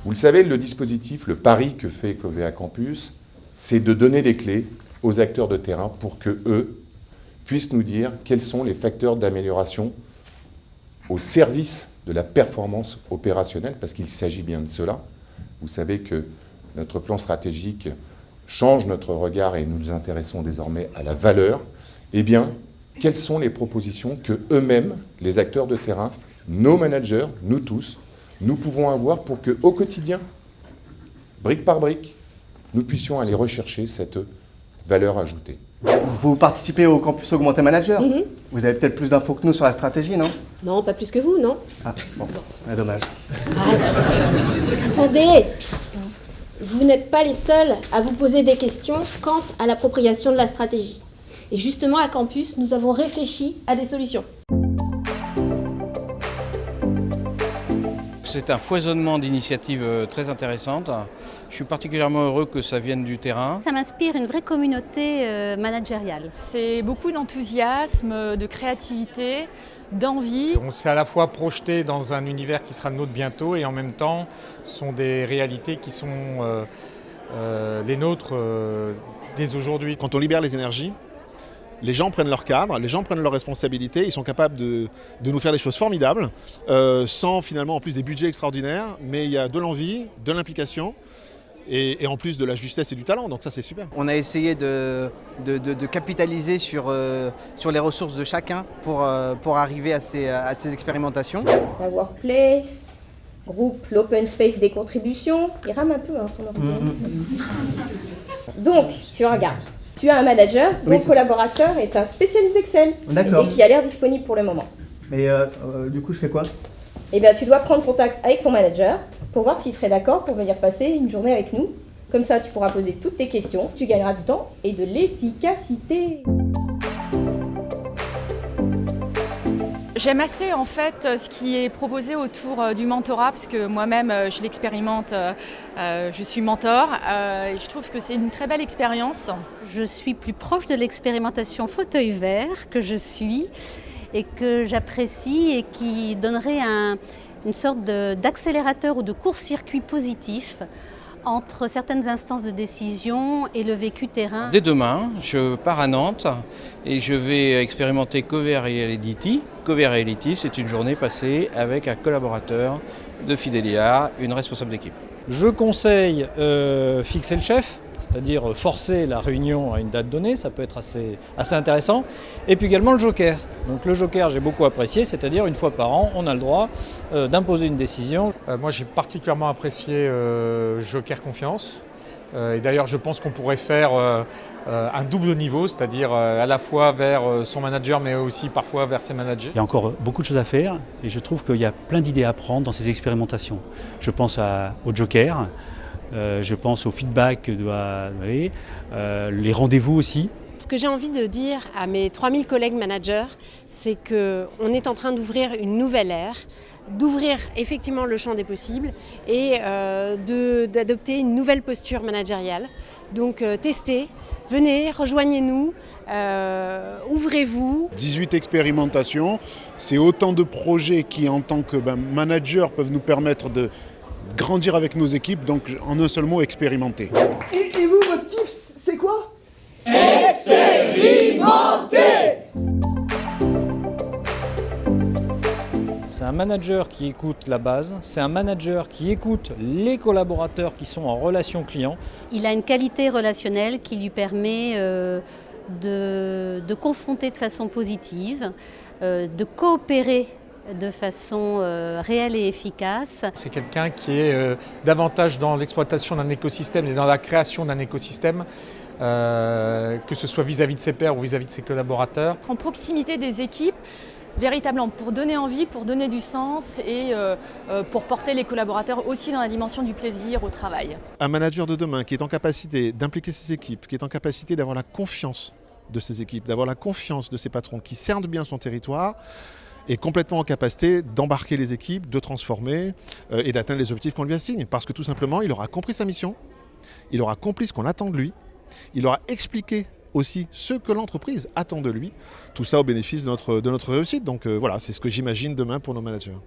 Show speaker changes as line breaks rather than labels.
Vous le savez, le dispositif, le pari que fait Covea Campus, c'est de donner les clés aux acteurs de terrain pour qu'eux puissent nous dire quels sont les facteurs d'amélioration au service de la performance opérationnelle, parce qu'il s'agit bien de cela. Vous savez que notre plan stratégique change notre regard et nous nous intéressons désormais à la valeur. Eh bien, quelles sont les propositions que eux-mêmes, les acteurs de terrain, nos managers, nous tous, nous pouvons avoir pour qu'au quotidien, brique par brique, nous puissions aller rechercher cette valeur ajoutée.
Vous participez au Campus Augmenté Manager. Vous avez peut-être plus d'infos que nous sur la stratégie, non?
Non, pas plus que vous, non.
Ah, bon, dommage.
Attendez, vous n'êtes pas les seuls à vous poser des questions quant à l'appropriation de la stratégie. Et justement, à Campus, nous avons réfléchi à des solutions.
C'est un foisonnement d'initiatives très intéressantes. Je suis particulièrement heureux que ça vienne du terrain.
Ça m'inspire une vraie communauté managériale.
C'est beaucoup d'enthousiasme, de créativité, d'envie.
On s'est à la fois projeté dans un univers qui sera le nôtre bientôt et en même temps sont des réalités qui sont les nôtres dès aujourd'hui.
Quand on libère les énergies, les gens prennent leur cadre, les gens prennent leurs responsabilités, ils sont capables de nous faire des choses formidables, sans finalement en plus des budgets extraordinaires, mais il y a de l'envie, de l'implication et en plus de la justesse et du talent, donc ça c'est super.
On a essayé de capitaliser sur les ressources de chacun pour arriver à ces expérimentations.
La workplace, groupe, l'open space des contributions, il rame un peu ton ordinateur. Donc, tu regardes. Tu as un manager dont le collaborateur est un spécialiste d'Excel et qui a l'air disponible pour le moment.
Mais du coup, je fais quoi?
Eh bien, tu dois prendre contact avec son manager pour voir s'il serait d'accord pour venir passer une journée avec nous. Comme ça, tu pourras poser toutes tes questions, tu gagneras du temps et de l'efficacité.
J'aime assez en fait ce qui est proposé autour du mentorat, puisque moi-même je l'expérimente, je suis mentor. Je trouve que c'est une très belle expérience.
Je suis plus proche de l'expérimentation fauteuil vert que je suis et que j'apprécie et qui donnerait une sorte d'accélérateur ou de court-circuit positif entre certaines instances de décision et le vécu terrain.
Dès demain, je pars à Nantes et je vais expérimenter Covea Reality. Covea Reality, c'est une journée passée avec un collaborateur de Fidelia, une responsable d'équipe.
Je conseille fixer le chef, c'est-à-dire forcer la réunion à une date donnée, ça peut être assez intéressant. Et puis également le joker. Donc le joker, j'ai beaucoup apprécié, c'est-à-dire une fois par an, on a le droit d'imposer une décision.
Moi j'ai particulièrement apprécié Joker Confiance. Et d'ailleurs je pense qu'on pourrait faire un double niveau, c'est-à-dire à la fois vers son manager mais aussi parfois vers ses managers.
Il y a encore beaucoup de choses à faire et je trouve qu'il y a plein d'idées à prendre dans ces expérimentations. Je pense au joker. Je pense au feedback que doit donner, les rendez-vous aussi.
Ce que j'ai envie de dire à mes 3000 collègues managers, c'est qu'on est en train d'ouvrir une nouvelle ère, d'ouvrir effectivement le champ des possibles et d'adopter une nouvelle posture managériale. Donc testez, venez, rejoignez-nous, ouvrez-vous.
18 expérimentations, c'est autant de projets qui en tant que manager peuvent nous permettre de grandir avec nos équipes, donc en un seul mot, expérimenter.
Et vous, votre kiff, c'est quoi?
Expérimenter! C'est un manager qui écoute la base, c'est un manager qui écoute les collaborateurs qui sont en relation client.
Il a une qualité relationnelle qui lui permet de confronter de façon positive, de coopérer de façon réelle et efficace.
C'est quelqu'un qui est davantage dans l'exploitation d'un écosystème et dans la création d'un écosystème, que ce soit vis-à-vis de ses pairs ou vis-à-vis de ses collaborateurs.
En proximité des équipes, véritablement pour donner envie, pour donner du sens et pour porter les collaborateurs aussi dans la dimension du plaisir au travail.
Un manager de demain qui est en capacité d'impliquer ses équipes, qui est en capacité d'avoir la confiance de ses équipes, d'avoir la confiance de ses patrons, qui cernent bien son territoire, est complètement en capacité d'embarquer les équipes, de transformer et d'atteindre les objectifs qu'on lui assigne. Parce que tout simplement, il aura compris sa mission, il aura compris ce qu'on attend de lui, il aura expliqué aussi ce que l'entreprise attend de lui, tout ça au bénéfice de notre réussite. Donc voilà, c'est ce que j'imagine demain pour nos managers.